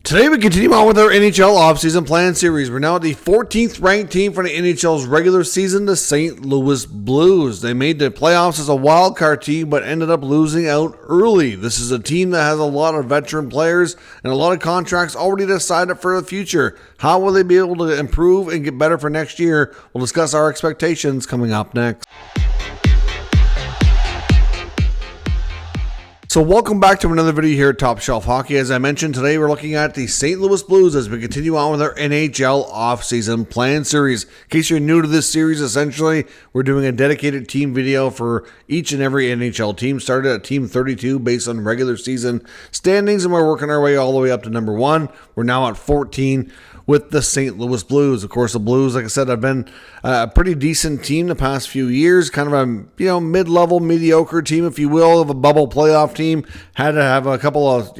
Today we continue on with our NHL offseason plan series. We're now at the 14th ranked team for the NHL's regular season, the St. Louis Blues. They made the playoffs as a wild card team, but ended up losing out early. This is a team that has a lot of veteran players and a lot of contracts already decided for the future. How will they be able to improve and get better for next year? We'll discuss our expectations coming up next. So welcome back to another video here at Top Shelf Hockey. As I mentioned, today we're looking at the St. Louis Blues as we continue on with our NHL offseason plan series. In case you're new to this series, essentially, we're doing a dedicated team video for each and every NHL team. Started at Team 32 based on regular season standings, and we're working our way all the way up to number 1. We're now at 14 with the St. Louis Blues. Of course, the Blues, like I said, have been a pretty decent team the past few years. Kind of a mid-level, mediocre team, if you will, of a bubble playoff team. Had to have a couple of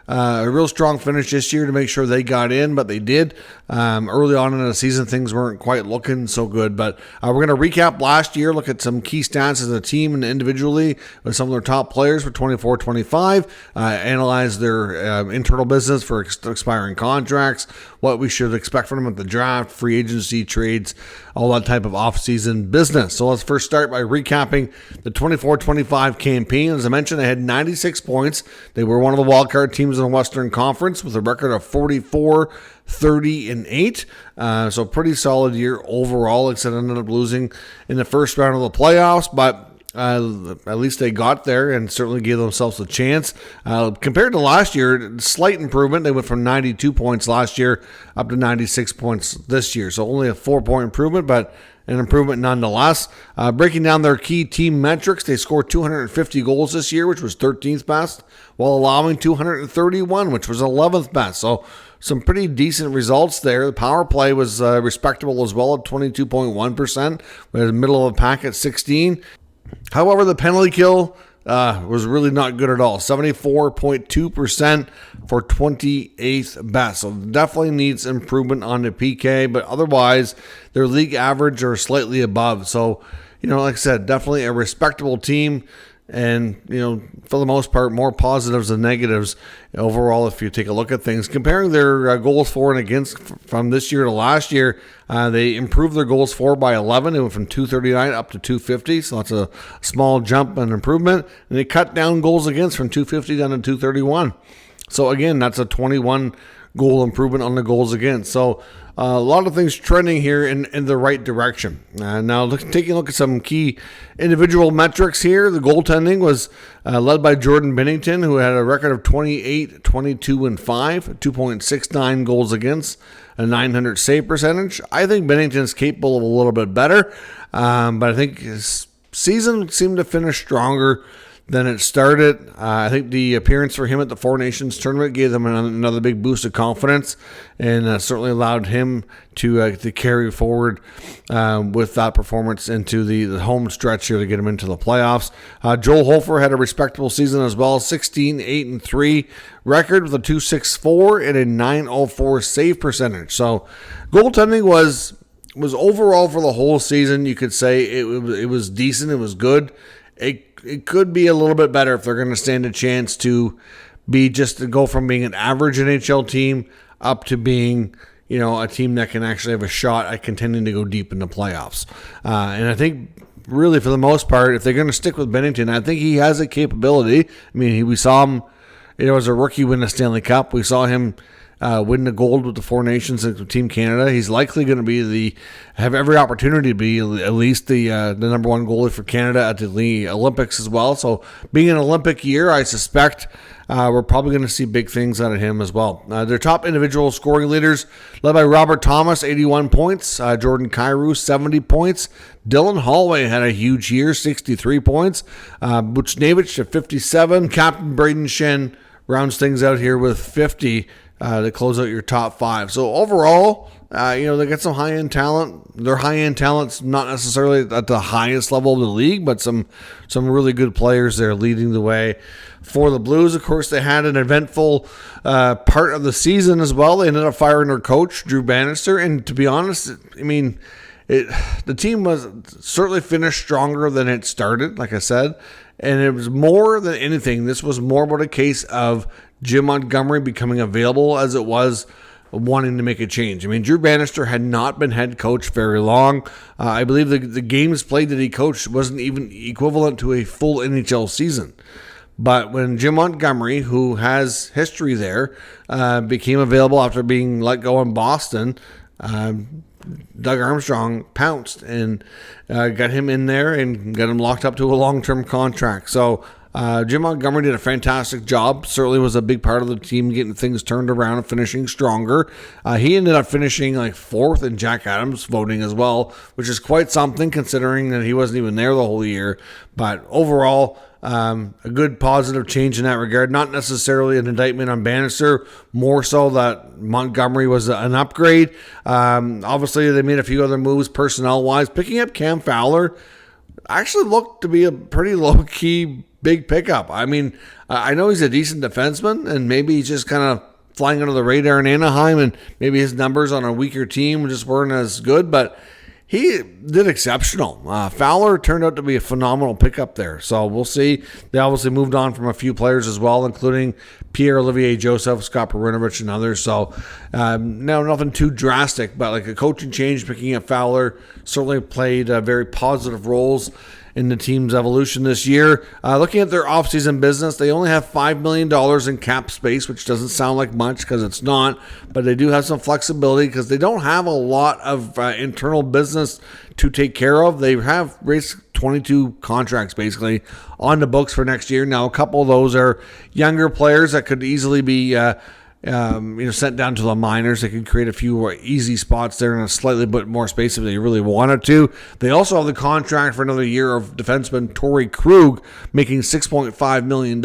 a real strong finish this year to make sure they got in, but they did. Early on in the season, things weren't quite looking so good, but we're going to recap last year, look at some key stats as a team and individually with some of their top players for 24-25, analyze their internal business for expiring contracts, what we should expect from them at the draft, free agency, trades, all that type of off-season business. So let's first start by recapping the 24-25 campaign. As I mentioned, they had 96 points. They were one of the wildcard teams in the Western Conference with a record of 44-30-8. So pretty solid year overall, except ended up losing in the first round of the playoffs, but at least they got there and certainly gave themselves a chance. Compared to last year, slight improvement. They went from 92 points last year up to 96 points this year. So only a 4-point improvement, but an improvement nonetheless. Breaking down their key team metrics, they scored 250 goals this year, which was 13th best, while allowing 231, which was 11th best. So some pretty decent results there. The power play was respectable as well at 22.1%, with the middle of the pack at 16. However, the penalty kill was really not good at all. 74.2% for 28th best. So definitely needs improvement on the PK, but otherwise their league average are slightly above. So, like I said, definitely a respectable team. And, for the most part, more positives than negatives overall if you take a look at things. Comparing their goals for and against from this year to last year, they improved their goals for by 11. It went from 239 up to 250, so that's a small jump and improvement. And they cut down goals against from 250 down to 231. So, again, that's a 21 goal improvement on the goals against. So a lot of things trending here in the right direction. Now, taking a look at some key individual metrics here, the goaltending was led by Jordan Binnington, who had a record of 28, 22, and 5, 2.69 goals against, a 900 save percentage. I think Binnington's capable of a little bit better, but I think his season seemed to finish stronger than it started. I think the appearance for him at the Four Nations tournament gave them another big boost of confidence, and certainly allowed him to carry forward with that performance into the home stretch here to get him into the playoffs. Joel Hofer had a respectable season as well, 16-8-3 record with a 2.64 and a 9.04 save percentage. So goaltending was overall for the whole season, you could say it was decent, it was good. It could be a little bit better if they're going to stand a chance to go from being an average NHL team up to being, a team that can actually have a shot at contending to go deep in the playoffs. And I think really for the most part, if they're going to stick with Binnington, I think he has a capability. I mean, we saw him, as a rookie win the Stanley Cup. We saw him win the gold with the Four Nations and Team Canada. He's likely going to have every opportunity to be at least the number one goalie for Canada at the Olympics as well. So being an Olympic year, I suspect we're probably going to see big things out of him as well. Their top individual scoring leaders, led by Robert Thomas, 81 points. Jordan Kyrou, 70 points. Dylan Holloway had a huge year, 63 points. Buchnevich at 57. Captain Braden Shen rounds things out here with 50 to close out your top 5. So overall, they got some high-end talent. Their high-end talent's not necessarily at the highest level of the league, but some really good players there leading the way for the Blues. Of course, they had an eventful part of the season as well. They ended up firing their coach, Drew Bannister, and to be honest, the team was certainly finished stronger than it started, like I said, and it was more than anything, this was more about a case of Jim Montgomery becoming available as it was wanting to make a change. I mean, Drew Bannister had not been head coach very long. I believe the games played that he coached wasn't even equivalent to a full NHL season. But when Jim Montgomery, who has history there, became available after being let go in Boston, Doug Armstrong pounced and got him in there and got him locked up to a long-term contract. So Jim Montgomery did a fantastic job. Certainly was a big part of the team getting things turned around and finishing stronger. He ended up finishing like 4th in Jack Adams voting as well, which is quite something considering that he wasn't even there the whole year. But overall, a good positive change in that regard. Not necessarily an indictment on Bannister, more so that Montgomery was an upgrade. Obviously, they made a few other moves personnel-wise. Picking up Cam Fowler actually looked to be a pretty low-key big pickup. I mean, I know he's a decent defenseman, and maybe he's just kind of flying under the radar in Anaheim, and maybe his numbers on a weaker team just weren't as good, but he did exceptional. Fowler turned out to be a phenomenal pickup there, so we'll see. They obviously moved on from a few players as well, including Pierre-Olivier Joseph, Scott Perinovich, and others. So now nothing too drastic, but like a coaching change, picking up Fowler certainly played very positive roles in the team's evolution this year. Looking at their offseason business, they only have $5 million in cap space, which doesn't sound like much because it's not, but they do have some flexibility because they don't have a lot of internal business to take care of. They have raised 22 contracts basically on the books for next year. Now, a couple of those are younger players that could easily be sent down to the minors. They could create a few easy spots there and a slightly bit more space if they really wanted to. They also have the contract for another year of defenseman Torrey Krug making $6.5 million,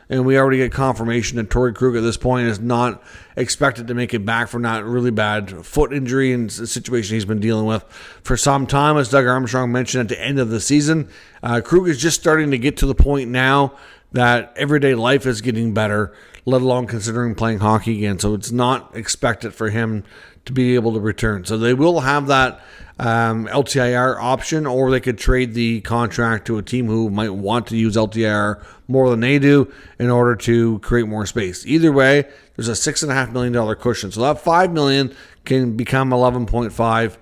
and we already get confirmation that Torrey Krug at this point is not expected to make it back from that really bad foot injury and the situation he's been dealing with for some time. As Doug Armstrong mentioned at the end of the season, Krug is just starting to get to the point now that everyday life is getting better, let alone considering playing hockey again. So it's not expected for him to be able to return. So they will have that LTIR option, or they could trade the contract to a team who might want to use LTIR more than they do in order to create more space. Either way, there's a $6.5 million cushion. So that $5 million can become 11.5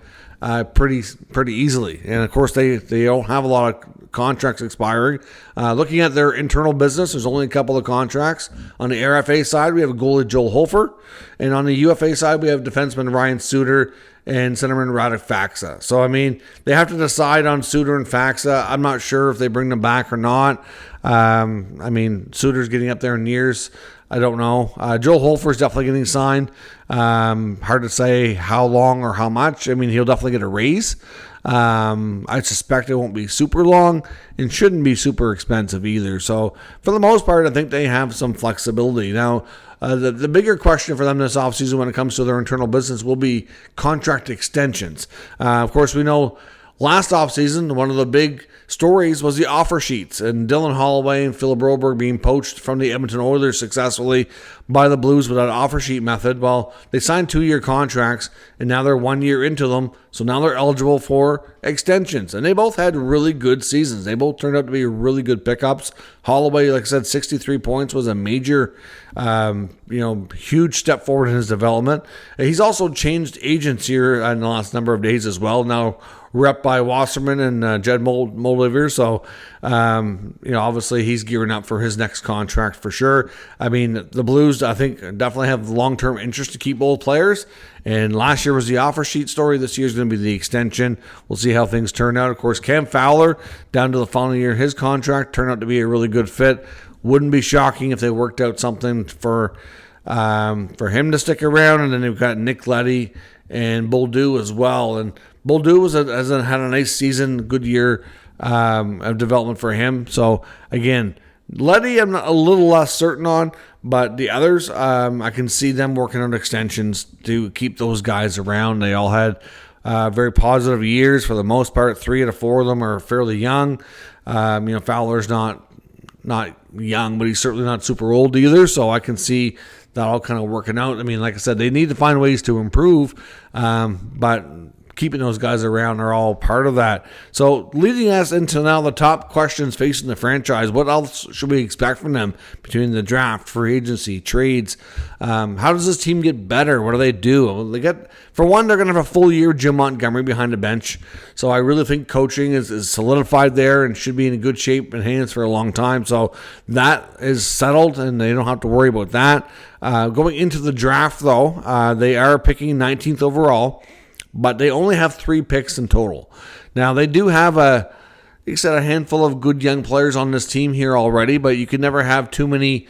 pretty easily. And of course, they don't have a lot of contracts expiring. Looking at their internal business, there's only a couple of contracts. On the RFA side, we have a goalie Joel Hofer, and on the UFA side, we have defenseman Ryan Suter and centerman Radek Faksa. So, I mean, they have to decide on Suter and Faksa. I'm not sure if they bring them back or not. I mean, Suter's getting up there in years. I don't know. Joel Hofer's definitely getting signed. Hard to say how long or how much. I mean, he'll definitely get a raise. I suspect it won't be super long and shouldn't be super expensive either. So for the most part, I think they have some flexibility. Now, the bigger question for them this offseason when it comes to their internal business will be contract extensions. Of course, we know last offseason, one of the big stories was the offer sheets, and Dylan Holloway and Philip Broberg being poached from the Edmonton Oilers successfully by the Blues with that offer sheet method. Well, they signed 2-year contracts, and now they're 1 year into them, so now they're eligible for extensions. And they both had really good seasons. They both turned out to be really good pickups. Holloway, like I said, 63 points was a major, huge step forward in his development. He's also changed agents here in the last number of days as well. Now rep by Wasserman and Jed Moldiver. So, obviously he's gearing up for his next contract for sure. I mean, the Blues, I think, definitely have long-term interest to keep both players. And last year was the offer sheet story. This year's going to be the extension. We'll see how things turn out. Of course, Cam Fowler, down to the final year of his contract, turned out to be a really good fit. Wouldn't be shocking if they worked out something for him to stick around. And then they've got Nick Leddy and Boldu as well. And Boldu had a nice season, good year of development for him. So, again, Leddy I'm a little less certain on, but the others, I can see them working on extensions to keep those guys around. They all had very positive years for the most part. 3 out of 4 of them are fairly young. Fowler's not young, but he's certainly not super old either, so I can see that all kind of working out. I mean, like I said, they need to find ways to improve, but keeping those guys around are all part of that. So leading us into now the top questions facing the franchise. What else should we expect from them between the draft, free agency, trades? How does this team get better? What do they do? For one, they're going to have a full year of Jim Montgomery behind the bench. So I really think coaching is solidified there and should be in good shape and hands for a long time. So that is settled and they don't have to worry about that. Going into the draft, though, they are picking 19th overall. But they only have 3 picks in total. Now, they do have a handful of good young players on this team here already, but you can never have too many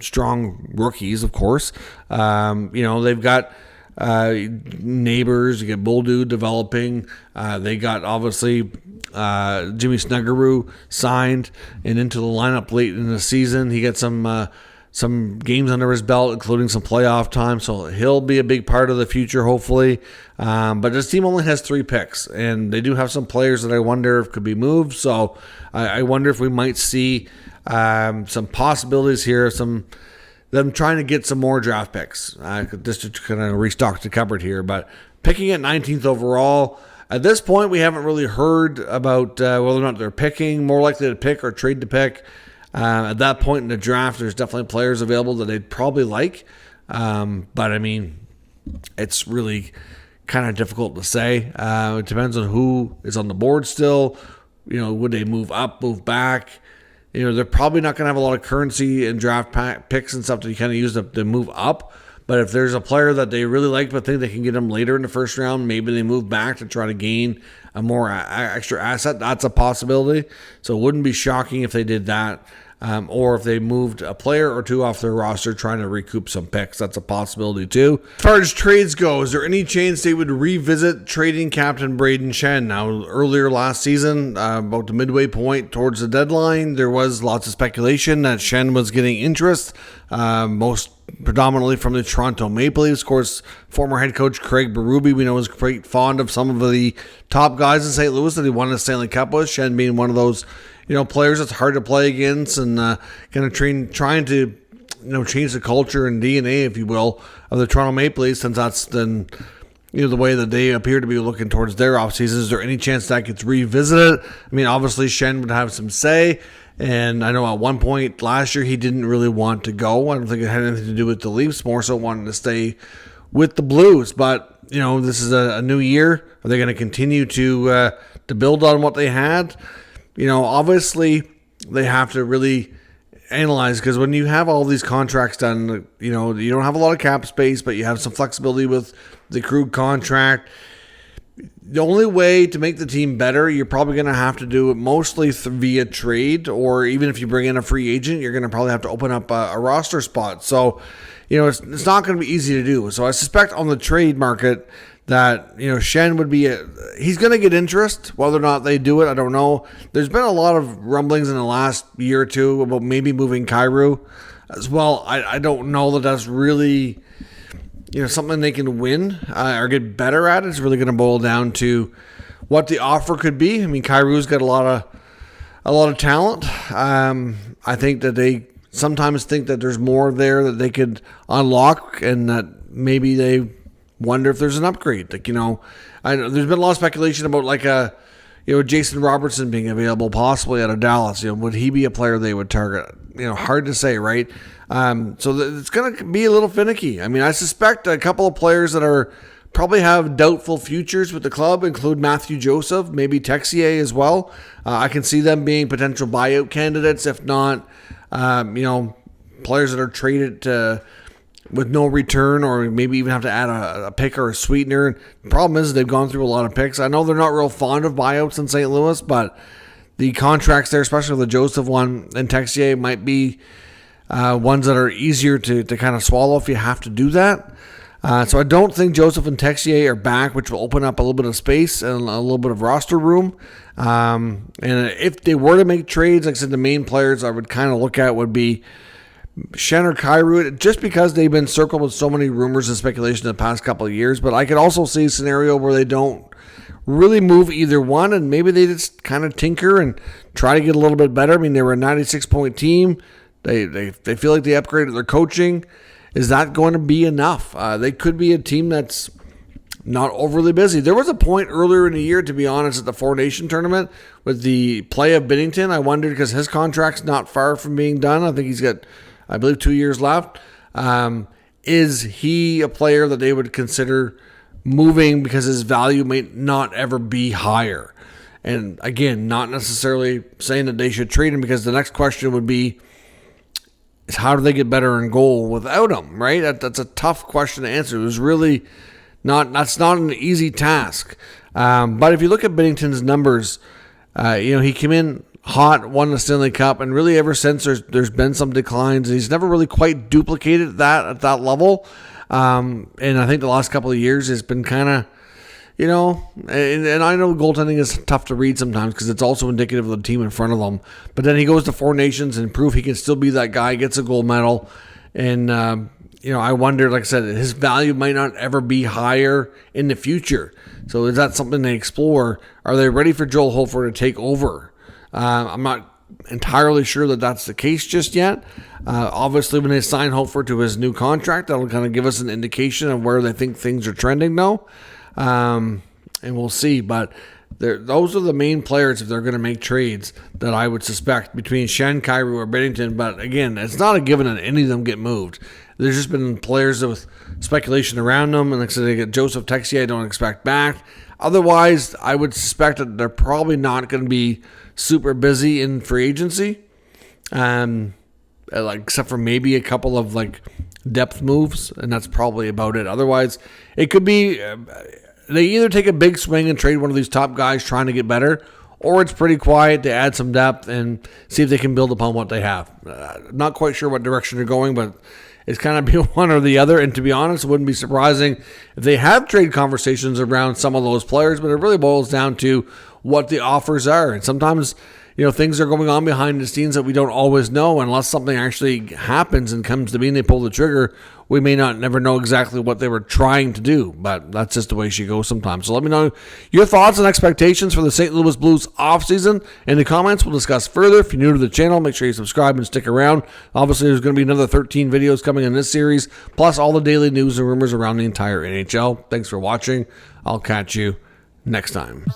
strong rookies, of course. They've got Neighbors, you get Boldu developing. They got, obviously, Jimmy Snuggerud signed and into the lineup late in the season. He got some games under his belt, including some playoff time, so he'll be a big part of the future, hopefully. But this team only has 3 picks, and they do have some players that I wonder if could be moved. So I wonder if we might see some possibilities here, them trying to get some more draft picks. Just to kind of restock the cupboard here, but picking at 19th overall. At this point, we haven't really heard about whether or not they're picking, more likely to pick or trade to pick. At that point in the draft, there's definitely players available that they'd probably like. But, I mean, it's really kind of difficult to say. It depends on who is on the board still. Would they move up, move back? They're probably not going to have a lot of currency in draft picks and stuff that you kind of use to move up. But if there's a player that they really like but think they can get them later in the first round, maybe they move back to try to gain a more extra asset. That's a possibility. So it wouldn't be shocking if they did that. Or if they moved a player or 2 off their roster trying to recoup some picks. That's a possibility too. As far as trades go, is there any chance they would revisit trading captain Braden Shen? Now, earlier last season, about the midway point towards the deadline, there was lots of speculation that Shen was getting interest, most predominantly from the Toronto Maple Leafs. Of course, former head coach Craig Berube, we know, is quite fond of some of the top guys in St. Louis that he won the Stanley Cup with, Shen being one of those players that's hard to play against and kind of trying to change the culture and DNA, if you will, of the Toronto Maple Leafs, since that's then the way that they appear to be looking towards their offseason. Is there any chance that gets revisited? I mean, obviously Shen would have some say, and I know at one point last year he didn't really want to go. I don't think it had anything to do with the Leafs, more so wanting to stay with the Blues. But this is a new year. Are they going to continue to build on what they had? Obviously they have to really analyze, because when you have all these contracts done, you don't have a lot of cap space, but you have some flexibility with the Krug contract. The only way to make the team better, you're probably going to have to do it mostly via trade, or even if you bring in a free agent, you're going to probably have to open up a roster spot. So, it's not going to be easy to do. So I suspect on the trade market that, Shen would be he's going to get interest. Whether or not they do it, I don't know. There's been a lot of rumblings in the last year or two about maybe moving Kyrou as well. I don't know that that's really, something they can win or get better at. It's really going to boil down to what the offer could be. I mean, Kyrou's got a lot of talent. I think that they sometimes think that there's more there that they could unlock, and that maybe they wonder if there's an upgrade. Like, I know there's been a lot of speculation about Jason Robertson being available possibly out of Dallas. Would he be a player they would target? Hard to say, right? So it's going to be a little finicky. I mean, I suspect a couple of players that probably have doubtful futures with the club include Matthew Joseph, maybe Texier as well. I can see them being potential buyout candidates, if not, players that are traded with no return, or maybe even have to add a pick or a sweetener. The problem is they've gone through a lot of picks. I know they're not real fond of buyouts in St. Louis, but the contracts there, especially the Joseph one and Texier, might be ones that are easier to kind of swallow if you have to do that. So I don't think Joseph and Texier are back, which will open up a little bit of space and a little bit of roster room. And if they were to make trades, like I said, the main players I would kind of look at would be Shen or Kyrou, just because they've been circled with so many rumors and speculation in the past couple of years. But I could also see a scenario where they don't really move either one, and maybe they just kind of tinker and try to get a little bit better. I mean, they were a 96-point team. They feel like they upgraded their coaching. Is that going to be enough? They could be a team that's not overly busy. There was a point earlier in the year, to be honest, at the Four Nation tournament with the play of Binnington. I wondered because his contract's not far from being done. I think he's got, I believe, 2 years left. Is he a player that they would consider moving because his value may not ever be higher? And again, not necessarily saying that they should trade him, because the next question would be, is how do they get better in goal without him, right? That's a tough question to answer. It was really that's not an easy task. But if you look at Binnington's numbers, he came in hot, won the Stanley Cup, and really ever since there's been some declines. He's never really quite duplicated that at that level. And I think the last couple of years has been kind of, and I know goaltending is tough to read sometimes because it's also indicative of the team in front of them. But then he goes to Four Nations and prove he can still be that guy, gets a gold medal. And, I wonder, like I said, his value might not ever be higher in the future. So is that something they explore? Are they ready for Joel Hofer to take over? I'm not entirely sure that that's the case just yet. Obviously, when they sign Hofer to his new contract, that'll kind of give us an indication of where they think things are trending now. And we'll see. But those are the main players, if they're going to make trades, that I would suspect between Shen, Kyrou, or Binnington. But again, it's not a given that any of them get moved. There's just been players with speculation around them. And like I said, they get Joseph Texier, I don't expect back. Otherwise, I would suspect that they're probably not going to be super busy in free agency. Except for maybe a couple of depth moves, and that's probably about it. Otherwise, it could be they either take a big swing and trade one of these top guys trying to get better, or it's pretty quiet to add some depth and see if they can build upon what they have. Not quite sure what direction they're going, but it's kind of be one or the other. And to be honest, it wouldn't be surprising if they have trade conversations around some of those players, but it really boils down to what the offers are. And sometimes, things are going on behind the scenes that we don't always know. Unless something actually happens and comes to be and they pull the trigger, we may never know exactly what they were trying to do. But that's just the way she goes sometimes. So let me know your thoughts and expectations for the St. Louis Blues offseason in the comments. We'll discuss further. If you're new to the channel, make sure you subscribe and stick around. Obviously, there's going to be another 13 videos coming in this series, plus all the daily news and rumors around the entire NHL. Thanks for watching. I'll catch you next time.